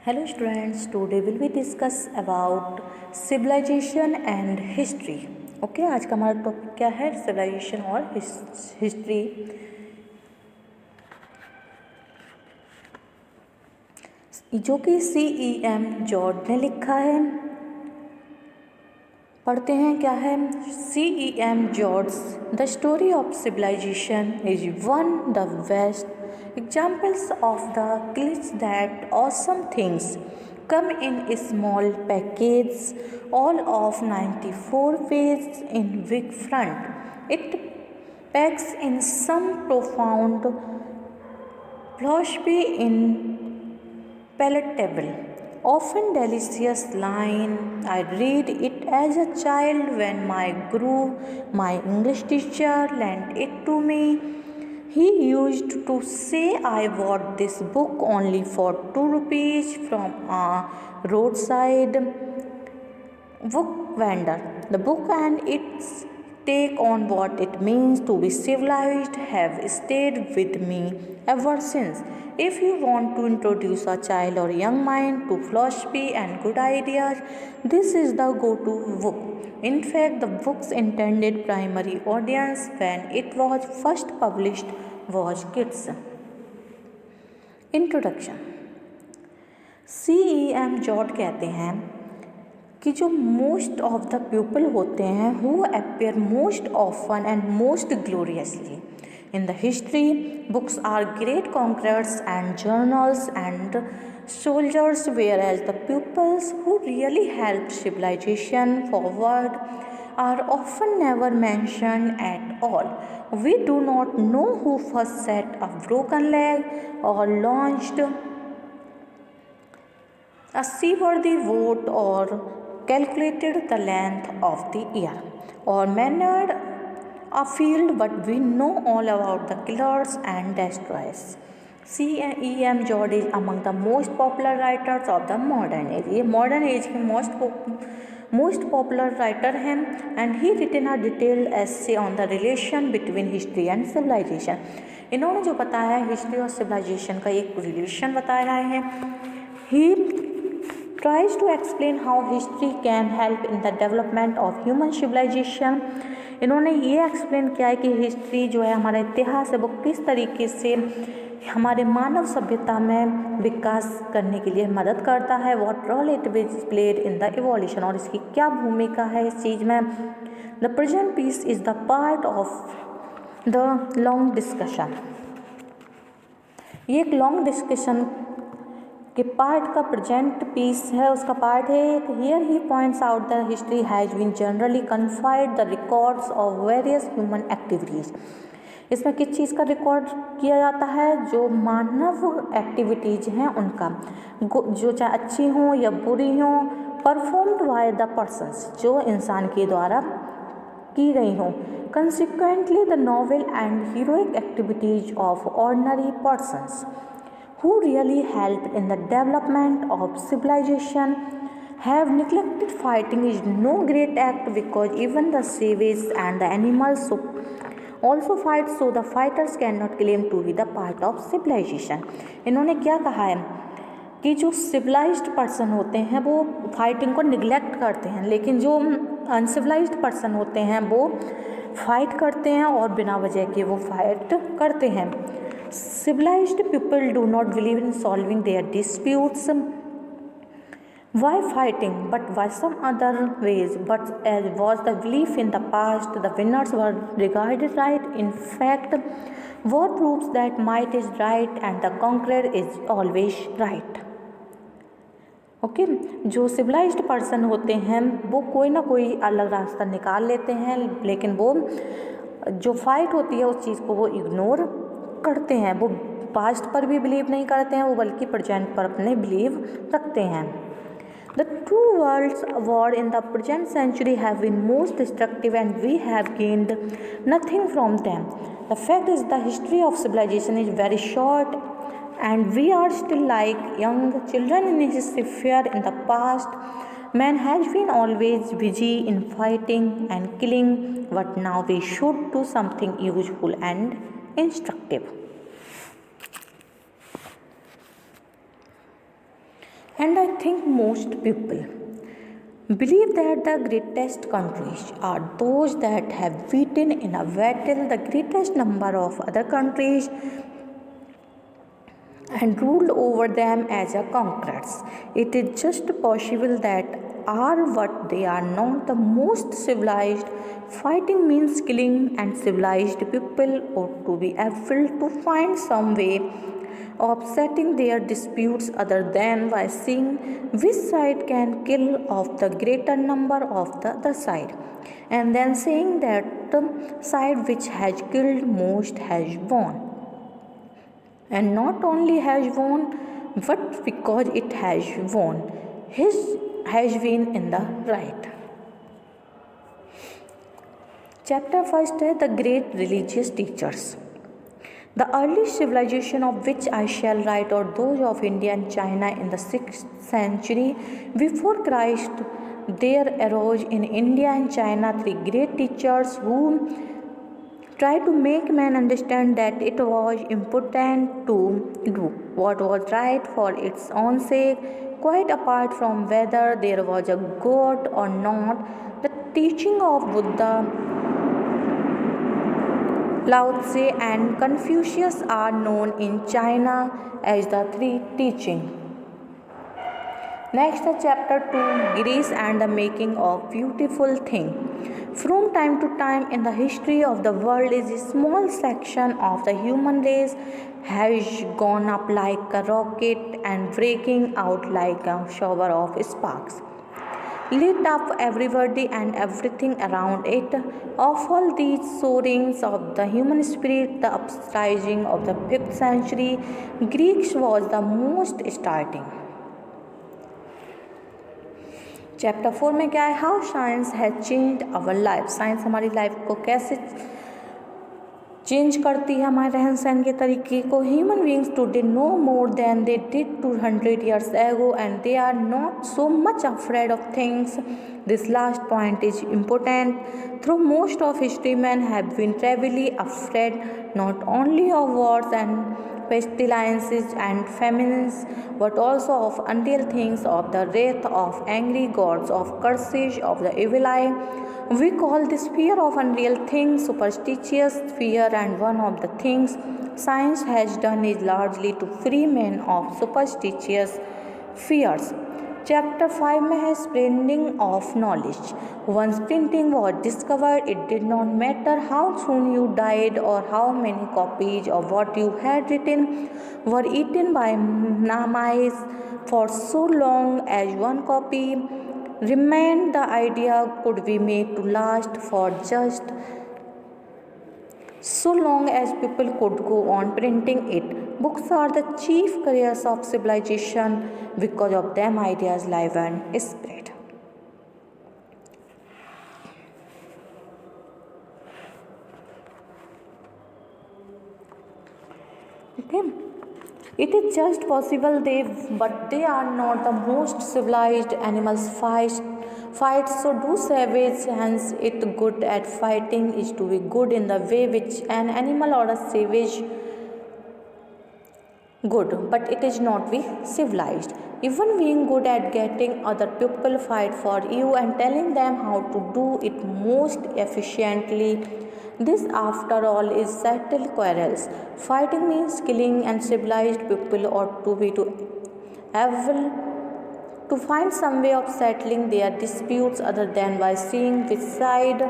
Hello students, today will we discuss about civilization and history. Okay आज का हमारा topic क्या है? सिविलाइजेशन और हिस्ट्री. जो कि CEM जॉर्ज ने लिखा है. पढ़ते हैं क्या है. CEM George, the story of civilisation is one the best examples of the glitch that awesome things come in a small package, all of 94 pages in big front. It packs in some profound philosophy in palatable, often delicious line. I read it as a child when my English teacher lent it to me. He used to say I bought this book only for 2 rupees from a roadside book vendor. The book and its take on what it means to be civilized have stayed with me ever since. If you want to introduce a child or young mind to philosophy and good ideas, this is the go-to book. In fact, the book's intended primary audience when it was first published was kids. Introduction. CEM George कहते हैं कि जो most of the people होते हैं who appear most often and most gloriously in the history books are great conquerors and generals and soldiers, whereas the pupils who really helped civilization forward are often never mentioned at all. We do not know who first set a broken leg or launched a seaworthy boat or calculated the length of the year or measured a field, but we know all about the killers and destroyers. CEM George is among the most popular writers of the modern age. ये modern age के most popular writer हैं and he written a detailed essay on the relation between history and civilisation. इन्होंने जो बताया है history और civilisation का एक रिलेशन बताया है. ही tries to explain how history can help in the development of human civilization. इन्होंने ये एक्सप्लेन किया है कि हिस्ट्री जो है हमारा इतिहास है वो किस तरीके से हमारे मानव सभ्यता में विकास करने के लिए मदद करता है. What role it played in the evolution, और इसकी क्या भूमिका है इस चीज़ में. The present piece is the part of the long discussion. ये एक लॉन्ग डिस्कशन के पार्ट का प्रेजेंट पीस है, उसका पार्ट है. Here he points out the history has been generally confined the records of various human activities. इसमें किस चीज़ का रिकॉर्ड किया जाता है? जो मानव एक्टिविटीज़ हैं उनका, जो चाहे अच्छी हों या बुरी हों, परफॉर्म्ड बाय द पर्सन्स, जो इंसान के द्वारा की गई हों. Consequently the noble and heroic activities of ordinary persons who really helped in the development of civilization have neglected. Fighting is no great act because even the savages and the animals also fight, so the fighters cannot claim to be the part of civilization. इन्होंने क्या कहा है कि जो civilised person होते हैं वो fighting को निगलेक्ट करते हैं, लेकिन जो अनसिविलाइज्ड पर्सन होते हैं वो फाइट करते हैं और बिना वजह के वो फाइट करते हैं. Civilized people do not believe in solving their disputes by fighting, but by some other ways. But as was the belief in the past, the winners were regarded right. In fact, war proves that might is right and the conqueror is always right. Okay जो civilised person होते हैं वो कोई ना कोई अलग रास्ता निकाल लेते हैं, लेकिन वो जो फाइट होती है उस चीज़ को वो इग्नोर करते हैं. वो पास्ट पर भी बिलीव नहीं करते हैं, वो बल्कि प्रेजेंट पर अपने बिलीव रखते हैं. The two worlds war in the present century have been most destructive and we have gained nothing from them. The fact is the history of civilisation is very short and we are still like young children in his sphere. In the past, man has been always busy in fighting and killing, but now we should do something useful and instructive. And I think most people believe that the greatest countries are those that have beaten in a battle the greatest number of other countries and ruled over them as a conquerors. It is just possible that are what they are not the most civilized. Fighting means killing, and civilized people ought to be able to find some way of settling their disputes other than by seeing which side can kill off the greater number of the other side, and then saying that the side which has killed most has won, and not only has won but because it has won his has been in the right. Chapter first है the great religious teachers. The earliest civilization of which I shall write are those of India and China in the 6th century before Christ. There arose in India and China three great teachers who tried to make man understand that it was important to do what was right for its own sake, quite apart from whether there was a God or not. The teaching of Buddha, Lao Tse, and Confucius are known in China as the three teachings. Next, chapter 2 Greece and the making of beautiful thing. From time to time in the history of the world, is a small section of the human race has gone up like a rocket and breaking out like a shower of sparks, lit up everybody and everything around it. Of all these soarings of the human spirit, the uprising of the 5th century Greeks was the most startling. Chapter 4 में क्या है, how science has changed our life. Science हमारी life को कैसे change करती है, हमारे रहन सहन के तरीके को. Human beings today know more than they did 200 years ago and they are not so much afraid of things. This last point is important. Through most of history, men have been terribly afraid not only of wars and pestilences and famines, but also of unreal things, of the wrath of angry gods, of curses of the evil eye. We call this fear of unreal things superstitious fear, and one of the things science has done is largely to free men of superstitious fears. Chapter 5 में है spreading of knowledge. Once printing was discovered, it did not matter how soon you died or how many copies of what you had written were eaten by mice. For so long as one copy remained, the idea could be made to last for just so long as people could go on printing it. Books are the chief carriers of civilization. Because of them, ideas live and spread. Okay. It is just possible but they are not the most civilized animals fight. So do savage. Hence, it good at fighting is to be good in the way which an animal or a savage good, but it is not be civilized. Even being good at getting other people fight for you and telling them how to do it most efficiently. This, after all, is settled quarrels. Fighting means killing, and civilized people ought to be able to find some way of settling their disputes other than by seeing which side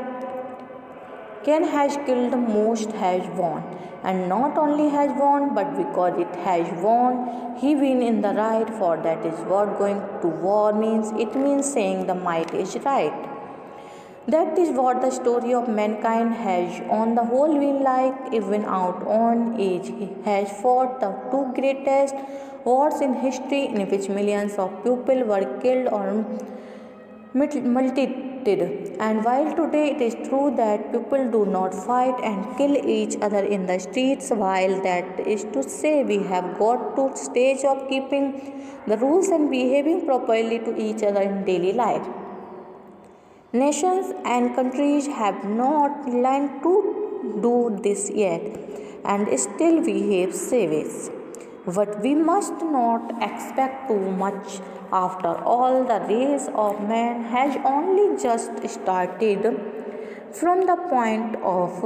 Ken has killed most has won, and not only has won, but because it has won, he win in the right. For that is what going to war means. It means saying the might is right. That is what the story of mankind has on the whole been like. Even out on age, he has fought the two greatest wars in history, in which millions of people were killed or multitude. And while today it is true that people do not fight and kill each other in the streets, while that is to say we have got to stage of keeping the rules and behaving properly to each other in daily life. Nations and countries have not learned to do this yet and still behave savage. But we must not expect too much. After all, the race of man has only just started. From the point of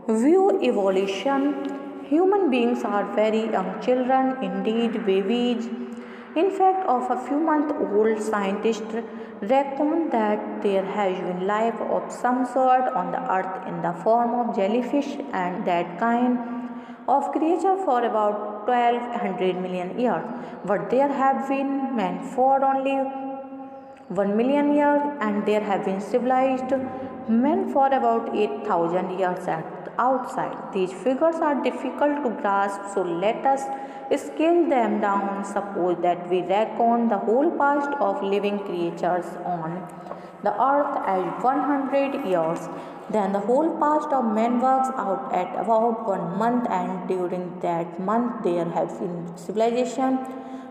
view evolution, human beings are very young children, indeed babies. In fact, of a few months old, scientists reckon that there has been life of some sort on the earth in the form of jellyfish and that kind of creature for about 1200 million years. But there have been men for only 1 million years and there have been civilized men for about 8,000 years at outside. These figures are difficult to grasp, so let us scale them down. Suppose that we reckon the whole past of living creatures on the earth as 100 years. Then the whole past of men works out at about 1 month, and during that month there have been civilization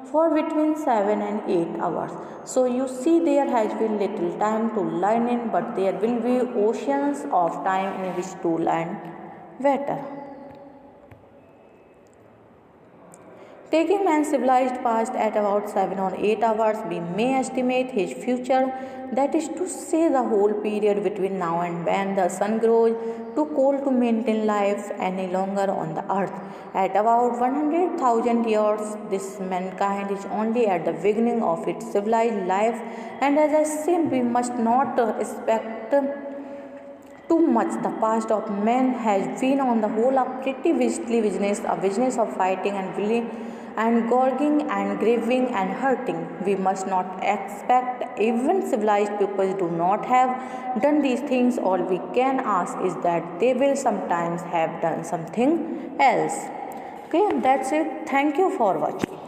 for between 7 and 8 hours. So you see there has been little time to learn in, but there will be oceans of time in which to learn better. Taking man's civilized past at about 7 or 8 hours, we may estimate his future, that is to say, the whole period between now and when the sun grows too cold to maintain life any longer on the earth. At about 100,000 years, this mankind is only at the beginning of its civilized life, and as I said, we must not expect too much. The past of man has been on the whole a pretty beastly business, a business of fighting and killing and gorging and grieving and hurting. We must not expect even civilized people do not have done these things. All we can ask is that they will sometimes have done something else. Okay, that's it. Thank you for watching.